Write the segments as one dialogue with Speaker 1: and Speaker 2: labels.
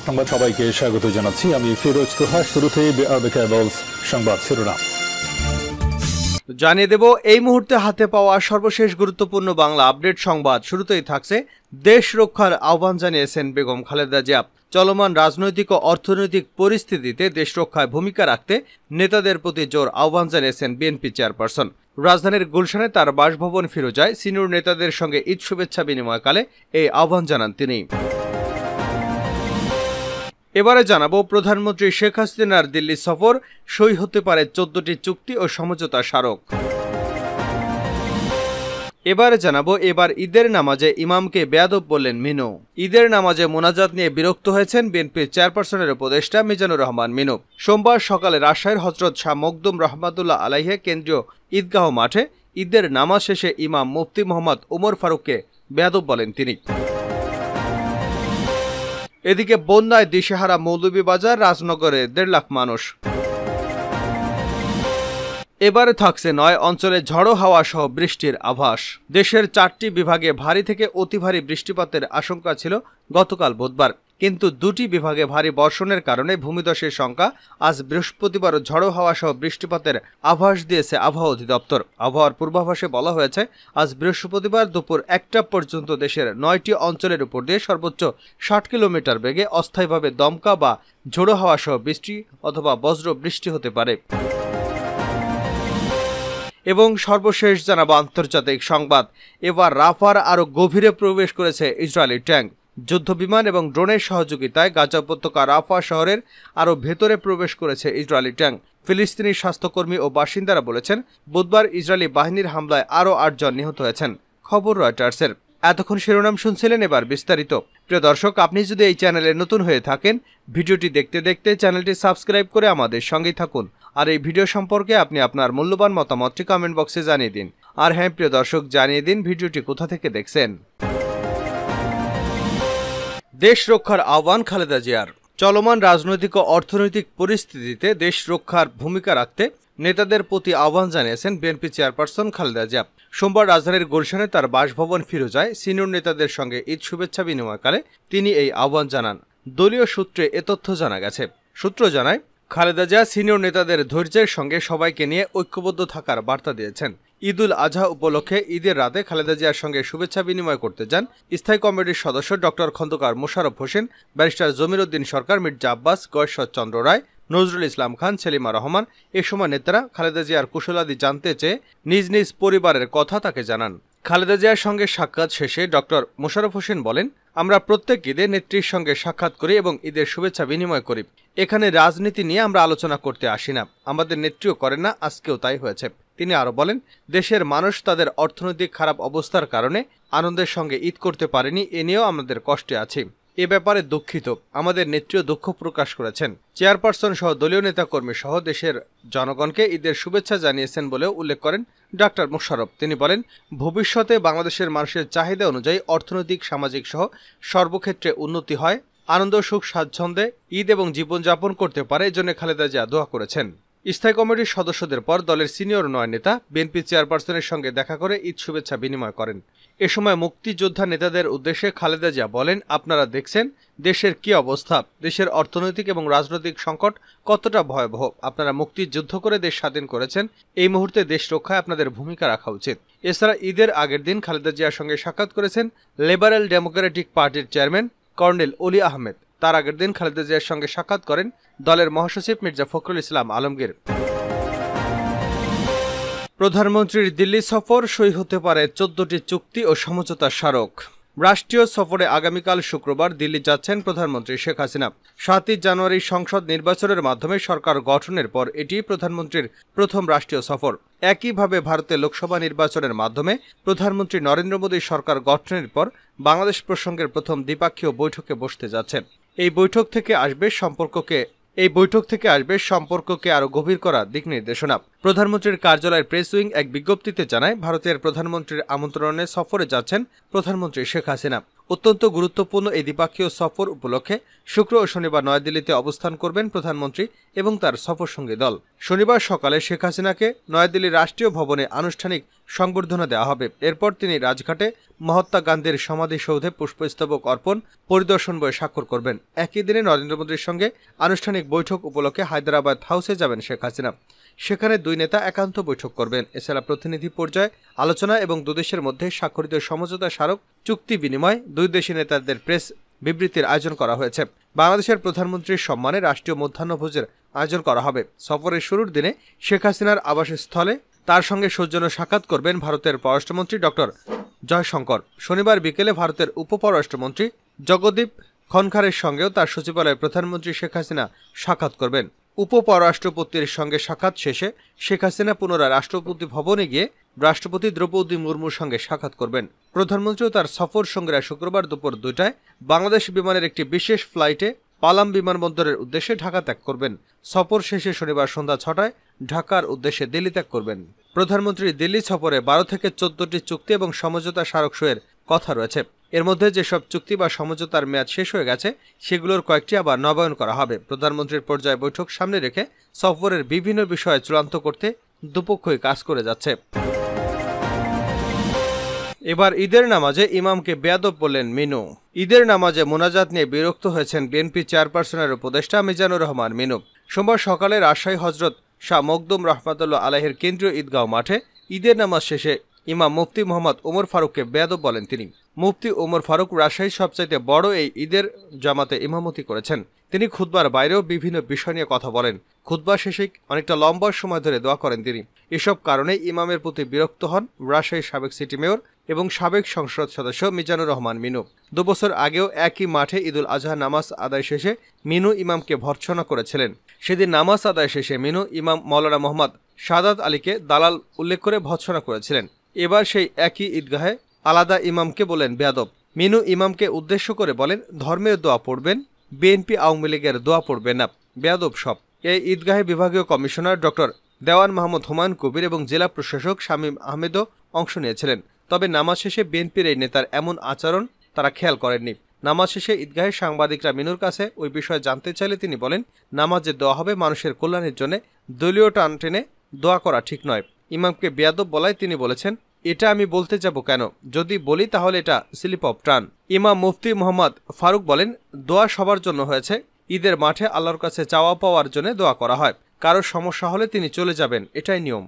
Speaker 1: সংবাদ সবাইকে স্বাগত জানাচ্ছি। আমি ফিরোজ তোহা। শুরুতে সংবাদ শিরোনাম
Speaker 2: জানিয়ে দেব এই মুহূর্তে হাতে পাওয়া সর্বশেষ গুরুত্বপূর্ণ বাংলা আপডেট সংবাদ। শুরুতেই থাকছে দেশ রক্ষার আহ্বান জানিয়েছেন বেগম খালেদা জিয়া। চলমান রাজনৈতিক ও অর্থনৈতিক পরিস্থিতিতে দেশ রক্ষায় ভূমিকা রাখতে নেতাদের প্রতি জোর আহ্বান জানিয়েছেন বিএনপি চেয়ারপারসন। রাজধানীর গুলশানে তার বাসভবন ফিরোজায় সিনিয়র নেতাদের সঙ্গে ঈদ শুভেচ্ছা বিনিময়কালে এই আহ্বান জানান তিনি। এবারে জানাবো প্রধানমন্ত্রী শেখ হাসিনার দিল্লি সফর, সই হতে পারে 14টি চুক্তি ও সমঝোতা স্মারক। এবারে জানাবো এবার ঈদের নামাজে ইমামকে বেয়াদব বললেন মিনু। ঈদের নামাজে মোনাজাত নিয়ে বিরক্ত হয়েছেন বিএনপির চেয়ারপারসনের উপদেষ্টা মিজানুর রহমান মিনু। সোমবার সকালে রাজশাহীর হযরত শাহ মখদুম রহমাতুল্লাহ আলাইহে কেন্দ্রীয় ঈদগাহ মাঠে ঈদের নামাজ শেষে ইমাম মুফতি মোহাম্মদ ওমর ফারুককে বেয়াদব বলেন তিনি। এদিকে বন্যায় দিশেহারা মৌলভীবাজার, রাজনগরে 1.5 লাখ মানুষ। এবারে থাকছে 9 অঞ্চলে ঝড়ো হাওয়া সহ বৃষ্টির আভাস। দেশের 4টি বিভাগে ভারী থেকে অতি ভারী বৃষ্টিপাতের আশঙ্কা ছিল গতকাল বুধবার, কিন্তু 2টি বিভাগে ভারী বর্ষণের কারণে ভূমিধসের শঙ্কা। আজ বৃহস্পতিবার ঝড়ো হাওয়া সহ বৃষ্টিপাতের আভাস দিয়েছে আবহাওয়া অধিদপ্তর। আবহাওয়ার পূর্বাভাসে বলা হয়েছে আজ বৃহস্পতিবার দুপুর 1টা পর্যন্ত দেশের 9টি অঞ্চলের উপর দিয়ে সর্বোচ্চ 60 কিলোমিটার বেগে অস্থায়ীভাবে দমকা বা ঝোড়ো হাওয়া সহ বৃষ্টি অথবা বজ্র বৃষ্টি হতে পারে। এবং সর্বশেষ জানাবো আন্তর্জাতিক সংবাদ। এবার রাফার আরও গভীরে প্রবেশ করেছে ইসরায়েলি ট্যাঙ্ক। যুদ্ধবিমান এবং ড্রোনের সহযোগিতায় গাজা উপত্যকা রাফা শহরের আরও ভেতরে প্রবেশ করেছে ইসরায়েলি ট্যাঙ্ক। ফিলিস্তিনি স্বাস্থ্যকর্মী ও বাসিন্দারা বলেছেন বুধবার ইসরায়েলি বাহিনীর হামলায় আরও 8 জন নিহত হয়েছেন। খবর রয়টার্সের। এতক্ষণ শিরোনাম শুনছিলেন, এবার বিস্তারিত। প্রিয় দর্শক, আপনি যদি এই চ্যানেলে নতুন হয়ে থাকেন, ভিডিওটি দেখতে দেখতে চ্যানেলটি সাবস্ক্রাইব করে আমাদের সঙ্গেই থাকুন। আর এই ভিডিও সম্পর্কে আপনি আপনার মূল্যবান মতামতটি কমেন্ট বক্সে জানিয়ে দিন। আর হ্যাঁ প্রিয় দর্শক, জানিয়ে দিন ভিডিওটি কোথা থেকে দেখছেন। দেশ রক্ষার আহ্বান খালেদা জিয়ার। চলমান রাজনৈতিক ও অর্থনৈতিক পরিস্থিতিতে দেশ রক্ষার ভূমিকা রাখতে নেতাদের প্রতি আহ্বান জানিয়েছেন বিএনপি চেয়ারপারসন খালেদা জিয়া। সোমবার রাজধানীর গুলশানে তার বাসভবন ফিরোজায় সিনিয়র নেতাদের সঙ্গে ঈদ শুভেচ্ছা বিনিময়কালে তিনি এই আহ্বান জানান। দলীয় সূত্রে এ তথ্য জানা গেছে। সূত্র জানায় খালেদা জিয়া সিনিয়র নেতাদের ধৈর্যের সঙ্গে সবাইকে নিয়ে ঐক্যবদ্ধ থাকার বার্তা দিয়েছেন। ঈদুল আজহা উপলক্ষে ঈদের রাতে খালেদা জিয়ার সঙ্গে শুভেচ্ছা বিনিময় করতে যান স্থায়ী কমিটির সদস্য ডক্টর খন্দকার মোশাররফ হোসেন, ব্যারিস্টার জমির উদ্দিন সরকার, মির্জা আব্বাস, গয়েশ্বর চন্দ্র রায়, নজরুল ইসলাম খান, সেলিমা রহমান। এ সময় নেতারা খালেদা জিয়ার কুশলাদি জানতে চেয়ে নিজ নিজ পরিবারের কথা তাকে জানান। খালেদা জিয়ার সঙ্গে সাক্ষাৎ শেষে ডক্টর মোশাররফ হোসেন বলেন, আমরা প্রত্যেক ঈদে নেত্রীর সঙ্গে সাক্ষাৎ করি এবং ঈদের শুভেচ্ছা বিনিময় করি। এখানে রাজনীতি নিয়ে আমরা আলোচনা করতে আসি না, আমাদের নেত্রীও করেন না, আজকেও তাই হয়েছে। তিনি আরও বলেন, দেশের মানুষ তাদের অর্থনৈতিক খারাপ অবস্থার কারণে আনন্দের সঙ্গে ঈদ করতে পারেনি, এ নিয়েও আমাদের কষ্টে আছি। এ ব্যাপারে দুঃখিত। আমাদের নেত্রীও দুঃখ প্রকাশ করেছেন। চেয়ারপারসন সহ দলীয় নেতাকর্মী সহ দেশের জনগণকে ঈদের শুভেচ্ছা জানিয়েছেন বলেও উল্লেখ করেন ডক্টর মোশাররফ। তিনি বলেন, ভবিষ্যতে বাংলাদেশের মানুষের চাহিদা অনুযায়ী অর্থনৈতিক, সামাজিক সহ সর্বক্ষেত্রে উন্নতি হয়, আনন্দ, সুখ, স্বাচ্ছন্দ্যে ঈদ এবং জীবনযাপন করতে পারে, এজন্য খালেদা জিয়া দোয়া করেছেন। স্থায়ী কমিটির সদস্যদের পর দলের সিনিয়র 9 নেতা বিএনপি চেয়ারপারসনের সঙ্গে দেখা করে ঈদ শুভেচ্ছা বিনিময় করেন। এ সময় মুক্তিযোদ্ধা নেতাদের উদ্দেশ্যে খালেদা জিয়া বলেন, আপনারা দেখছেন দেশের কি অবস্থা, দেশের অর্থনৈতিক এবং রাজনৈতিক সংকট কতটা ভয়াবহ। আপনারা মুক্তিযুদ্ধ করে দেশ স্বাধীন করেছেন, এই মুহূর্তে দেশ রক্ষায় আপনাদের ভূমিকা রাখা উচিত। এছাড়া ঈদের আগের দিন খালেদা জিয়ার সঙ্গে সাক্ষাৎ করেছেন লিবারেল ডেমোক্রেটিক পার্টির চেয়ারম্যান কর্নেল অলি আহমেদ। তার আগের দিন খালেদা জিয়ার সঙ্গে সাক্ষাৎ করেন দলের মহাসচিব মির্জা ফখরুল ইসলাম আলমগীর। প্রধানমন্ত্রীর দিল্লি সফর, সই হতে পারে 14টি চুক্তি ও সমঝোতা স্মারক। রাষ্ট্রীয় সফরে আগামীকাল শুক্রবার দিল্লি যাচ্ছেন প্রধানমন্ত্রী শেখ হাসিনা। 7 জানুয়ারি সংসদ নির্বাচনের মাধ্যমে সরকার গঠনের পর এটি প্রধানমন্ত্রীর প্রথম রাষ্ট্রীয় সফর। একইভাবে ভারতে লোকসভা নির্বাচনের মাধ্যমে প্রধানমন্ত্রী নরেন্দ্র মোদী সরকার গঠনের পর বাংলাদেশ প্রসঙ্গের প্রথম দ্বিপাক্ষীয় বৈঠকে বসতে যাচ্ছেন। এই বৈঠক থেকে আসবে সম্পর্ককে আরও গভীর করা দিক নির্দেশনা। প্রধানমন্ত্রীর কার্যালয়ের প্রেস উইং এক বিজ্ঞপ্তিতে জানায়, ভারতের প্রধানমন্ত্রীর আমন্ত্রণে সফরে যাচ্ছেন প্রধানমন্ত্রী শেখ হাসিনা। অত্যন্ত গুরুত্বপূর্ণ এই দ্বিপাক্ষীয় সফর উপলক্ষে শুক্র ও শনিবার নয়াদিল্লিতে অবস্থান করবেন প্রধানমন্ত্রী এবং তার সফরসঙ্গী দল। শনিবার সকালে শেখ হাসিনাকে নয়াদিল্লির রাষ্ট্রীয় ভবনে আনুষ্ঠানিক সংবর্ধনা দেওয়া হবে। এরপর তিনি রাজঘাটে মহাত্মা গান্ধীর সমাধিসৌধে পুষ্পস্তবক অর্পণ, পরিদর্শন বইয়ে স্বাক্ষর করবেন। একই দিনে নরেন্দ্র মোদীর সঙ্গে আনুষ্ঠানিক বৈঠক উপলক্ষে হায়দ্রাবাদ হাউসে যাবেন শেখ হাসিনা। সেখানে দুই নেতা একান্ত বৈঠক করবেন। এছাড়া প্রতিনিধি পর্যায়ে আলোচনা এবং দুদেশের মধ্যে স্বাক্ষরিত সমঝোতা স্মারক চুক্তি বিনিময় দুই দেশের নেতাদের প্রেস বিবৃতির আয়োজন করা হয়েছে। বাংলাদেশের প্রধানমন্ত্রীর সম্মানে রাষ্ট্রীয় মধ্যাহ্নভোজের আয়োজন করা হবে। সফরের শুরুর দিনে শেখ হাসিনার আবাসস্থলে তার সঙ্গে সৌজন্য সাক্ষাৎ করবেন ভারতের পররাষ্ট্রমন্ত্রী ডক্টর জয়শঙ্কর। শনিবার বিকেলে ভারতের উপপররাষ্ট্রমন্ত্রী জগদীপ ধনখড়ের সঙ্গেও তার সচিবালয়ে প্রধানমন্ত্রী শেখ হাসিনা সাক্ষাৎ করবেন। উপপররাষ্ট্রপতির সঙ্গে সাক্ষাৎ শেষে শেখ হাসিনা পুনরায় রাষ্ট্রপতি ভবনে গিয়ে রাষ্ট্রপতি দ্রৌপদী মুর্মুর সঙ্গে সাক্ষাৎ করবেন। প্রধানমন্ত্রীও তার সফর সঙ্গীরা শুক্রবার দুপুর 2টায় বাংলাদেশ বিমানের একটি বিশেষ ফ্লাইটে পালাম বিমানবন্দরের উদ্দেশ্যে ঢাকা ত্যাগ করবেন। সফর শেষে শনিবার সন্ধ্যা 6টায় ঢাকার উদ্দেশ্যে দিল্লি ত্যাগ করবেন। প্রধানমন্ত্রী দিল্লি সফরে 12 থেকে 14টি চুক্তি এবং সমঝোতা স্মারক সইয়ের কথা রয়েছে। এর মধ্যে যেসব চুক্তি বা সমঝোতার মেয়াদ শেষ হয়ে গেছে সেগুলোর কয়েকটি আবার নবায়ন করা হবে। প্রধানমন্ত্রীর পর্যায়ে বৈঠক সামনে রেখে সফরের বিভিন্ন বিষয়ে চূড়ান্ত করতে দুপক্ষই কাজ করে যাচ্ছে। এবার ঈদের নামাজে ইমামকে বেয়াদব বললেন মিনু। ঈদের নামাজে মোনাজাত নিয়ে বিরক্ত হয়েছেন বিএনপি চেয়ারপারসনের উপদেষ্টা মিজানুর রহমান মিনু। সোমবার সকালে রাজশাহী হজরত শাহ মখদুম রহমাতুল্লাহ আলাইহির কেন্দ্রীয় ঈদগাহ মাঠে ঈদের নামাজ শেষে ইমাম মুফতি মোহাম্মদ ওমর ফারুককে বেয়াদব বলেন তিনি। মুফতি ওমর ফারুক রাজশাহীর সবচাইতে বড় এই ঈদের জামাতে ইমামতি করেছেন। তিনি খুতবার বাইরেও বিভিন্ন বিষয় নিয়ে কথা বলেন। খুতবা শেষে অনেকটা লম্বা সময় ধরে দোয়া করেন তিনি। এসব কারণে ইমামের প্রতি বিরক্ত হন রাজশাহীর সাবেক সিটি মেয়র এবং সাবেক সংসদ সদস্য মিজানুর রহমান মিনু। 2 বছর আগেও একই মাঠে ঈদুল আজহা নামাজ আদায় শেষে মিনু ইমামকে ভর্ৎসনা করেছিলেন। সেদিন নামাজ আদায় শেষে মিনু ইমাম মাওলানা মোহাম্মদ সাদাত আলীকে দালাল উল্লেখ করে ভর্ৎসনা করেছিলেন। এবার সেই একই ঈদগাহে আলাদা ইমামকে বলেন বেয়াদব। মিনু ইমামকে উদ্দেশ্য করে বলেন, ধর্মের দোয়া পড়বেন, বিএনপি আওয়ামী লীগের দোয়া পড়বেন না, বেয়াদব সব। এই ঈদগাহে বিভাগীয় কমিশনার ডক্টর দেওয়ান মাহমুদ হুমায়ুন কবির এবং জেলা প্রশাসক শামীম আহমেদও অংশ নিয়েছিলেন। তবে নামাজ শেষে বিএনপির এই নেতার এমন আচরণ তারা খেয়াল করেননি। নামাজ শেষে ঈদগাহে সাংবাদিকরা মিনুর কাছে ওই বিষয়ে জানতে চাইলে তিনি বলেন, নামাজে দোয়া হবে মানুষের কল্যাণের জন্য, দলীয় টান টেনে দোয়া করা ঠিক নয়। ইমামকে বেয়াদব বলায় তিনি বলেছেন, এটা আমি বলতে যাব কেন? যদি বলি তাহলে এটা স্লিপ অফ টান। ইমাম মুফতি মোহাম্মদ ফারুক বলেন, দোয়া সবার জন্য হয়েছে। ঈদের মাঠে আল্লাহর কাছে চাওয়া পাওয়ার জন্য দোয়া করা হয়। কারোর সমস্যা হলে তিনি চলে যাবেন, এটাই নিয়ম।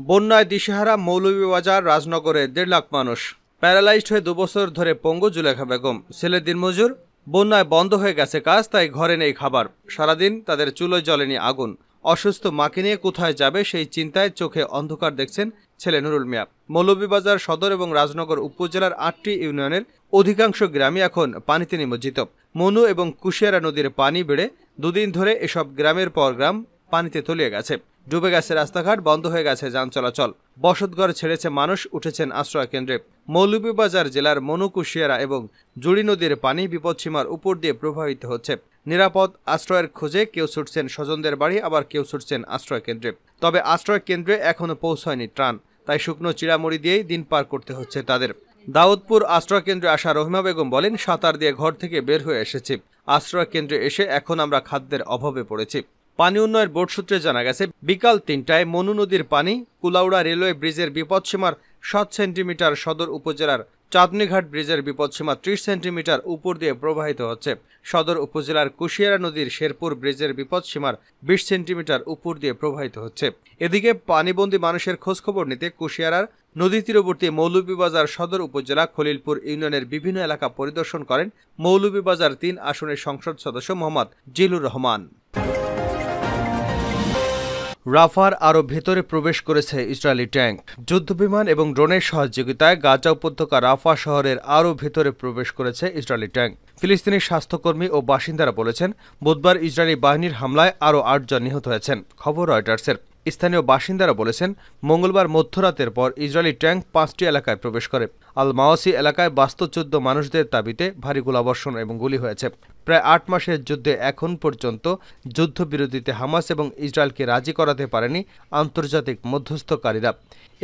Speaker 2: বন্যায় দিশেহারা মৌলভীবাজার রাজনগরে 1.5 লাখ মানুষ। প্যারালাইজড হয়ে 2 বছর ধরে পঙ্গু জুলেখা বেগম। ছেলে দিনমজুর, বন্যায় বন্ধ হয়ে গেছে কাজ, তাই ঘরে নেই খাবার। সারাদিন তাদের চুলোয় জ্বলেনি আগুন। অসুস্থ মাকে নিয়ে কোথায় যাবে সেই চিন্তায় চোখে অন্ধকার দেখছেন ছেলে নুরুল মিয়া। মৌলভীবাজার সদর এবং রাজনগর উপজেলার 8টি ইউনিয়নের অধিকাংশ গ্রামই এখন পানিতে নিমজ্জিত। মনু এবং কুশিয়ারা নদীর পানি বেড়ে 2 দিন ধরে এসব গ্রামের পর গ্রাম পানিতে তলিয়ে গেছে। ডুবে গেছে রাস্তাঘাট, বন্ধ হয়ে গেছে যান চলাচল। বসতঘর ছেড়েছে মানুষ, উঠেছেন আশ্রয় কেন্দ্রে। মৌলভীবাজার জেলার মনু, কুশিয়ারা এবং জুড়ি নদীর পানি বিপদসীমার উপর দিয়ে প্রবাহিত হচ্ছে। নিরাপদ আশ্রয়ের খোঁজে কেউ ছুটছেন স্বজনদের বাড়ি, আবার কেউ ছুটছেন আশ্রয় কেন্দ্রে। তবে আশ্রয় কেন্দ্রে এখনো পৌঁছায়নি ত্রাণ, তাই শুকনো চিড়ামুড়ি দিয়েই দিন পার করতে হচ্ছে তাদের। দাউদপুর আশ্রয় কেন্দ্রে আসা রহিমা বেগম বলেন, সাঁতার দিয়ে ঘর থেকে বের হয়ে এসেছি। আশ্রয় কেন্দ্রে এসে এখন আমরা খাদ্যের অভাবে পড়েছি। পানি উন্নয়ন বোর্ড সূত্রে জানা গেছে, বিকাল 3টায় মনু নদীর পানি কুলাউড়া রেলওয়ে ব্রিজের বিপদসীমার 7 সেন্টিমিটার, সদর উপজেলার চাঁদনীঘাট ব্রিজের বিপদসীমা 30 সেন্টিমিটার উপর দিয়ে প্রবাহিত হচ্ছে। সদর উপজেলার কুশিয়ারা নদীর শেরপুর ব্রিজের বিপদসীমার 20 সেন্টিমিটার উপর দিয়ে প্রবাহিত হচ্ছে। এদিকে পানিবন্দী মানুষের খোঁজখবর নিতে কুশিয়ারার নদী তীরবর্তী মৌলভীবাজার সদর উপজেলা খলিলপুর ইউনিয়নের বিভিন্ন এলাকা পরিদর্শন করেন মৌলভীবাজার 3 আসনের সংসদ সদস্য মোহাম্মদ জিলুর রহমান। রাফার আরও ভেতরে প্রবেশ করেছে ইসরায়েলি ট্যাঙ্ক। যুদ্ধবিমান এবং ড্রোনের সহযোগিতায় গাজা উপত্যকা রাফা শহরের আরও ভেতরে প্রবেশ করেছে ইসরায়েলি ট্যাঙ্ক। ফিলিস্তিনি স্বাস্থ্যকর্মী ও বাসিন্দারা বলেছেন, বুধবার ইসরায়েলি বাহিনীর হামলায় আরও 8 জন নিহত হয়েছেন। খবর রয়টার্সের। স্থানীয় বাসিন্দারা বলেছেন, মঙ্গলবার মধ্যরাতের পর ইসরায়েলি ট্যাঙ্ক 5টি এলাকায় প্রবেশ করে। আল মাওয়াসি এলাকায় বাস্তুচ্যুত মানুষদের তাবিতে ভারী গোলাবর্ষণ এবং গুলি হয়েছে। প্রায় ৮ মাসের যুদ্ধে এখন পর্যন্ত যুদ্ধবিরতিতে হামাস এবং ইসরায়েলকে রাজি করাতে পারেনি আন্তর্জাতিক মধ্যস্থকারীরা।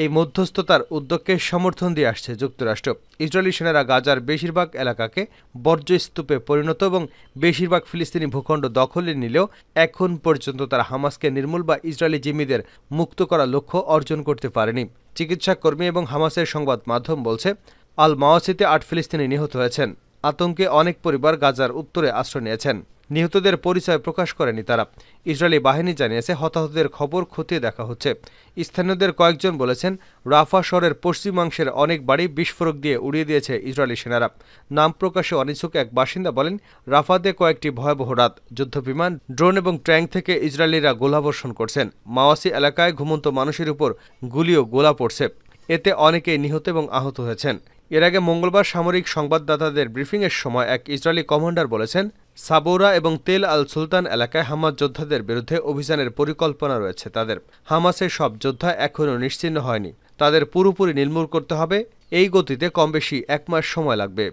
Speaker 2: এই মধ্যস্থতার উদ্যোগকে সমর্থন দিয়ে আসছে যুক্তরাষ্ট্র। ইসরায়েলি সেনারা গাজার বেশিরভাগ এলাকাকে বর্জ্যস্তূপে পরিণত এবং বেশিরভাগ ফিলিস্তিনি ভূখণ্ড দখলে নিলেও এখন পর্যন্ত তারা হামাসকে নির্মূল বা ইসরায়েলি জিম্মিদের মুক্ত করার লক্ষ্য অর্জন করতে পারেনি। চিকিৎসা কর্মী এবং হামাসের সংবাদ মাধ্যম বলছে, আল মাওয়াসিতে ৮ ফিলিস্তিনি নিহত হয়েছেন। আতঙ্কে অনেক পরিবার গাজার উত্তরে আশ্রয় নিয়েছেন। নিহতদের পরিচয় প্রকাশ করেনি তারা। ইসরায়েলি বাহিনী জানিয়েছে, হতাহতদের খবর খতিয়ে দেখা হচ্ছে। স্থানীয়দের কয়েকজন বলেছেন, রাফা শহরের পশ্চিমাংশের অনেক বাড়ি বিস্ফোরক দিয়ে উড়িয়ে দিয়েছে ইসরায়েলি সেনারা। নাম প্রকাশে অনিচ্ছুক এক বাসিন্দা বলেন, রাফাতে কয়েকটি ভয়াবহ রাত। যুদ্ধবিমান, ড্রোন এবং ট্যাঙ্ক থেকে ইসরায়েলিরা গোলাবর্ষণ করছেন। মাওয়াসি এলাকায় ঘুমন্ত মানুষের উপর গুলি ও গোলা পড়ছে। এতে অনেকেই নিহত এবং আহত হয়েছেন। এর আগে মঙ্গলবার সামরিক সংবাদদাতাদের ব্রিফিংয়ের সময় এক ইসরায়েলি কমান্ডার বলেছেন, সাবোরা এবং তেল আল সুলতান এলাকায় হামাস যোদ্ধাদের বিরুদ্ধে অভিযানের পরিকল্পনা রয়েছে তাদের। হামাসের সব যোদ্ধা এখনও নিশ্চিহ্ন হয়নি। তাদের পুরোপুরি নির্মূল করতে হবে। এই গতিতে কমবেশি ১ মাস সময় লাগবে।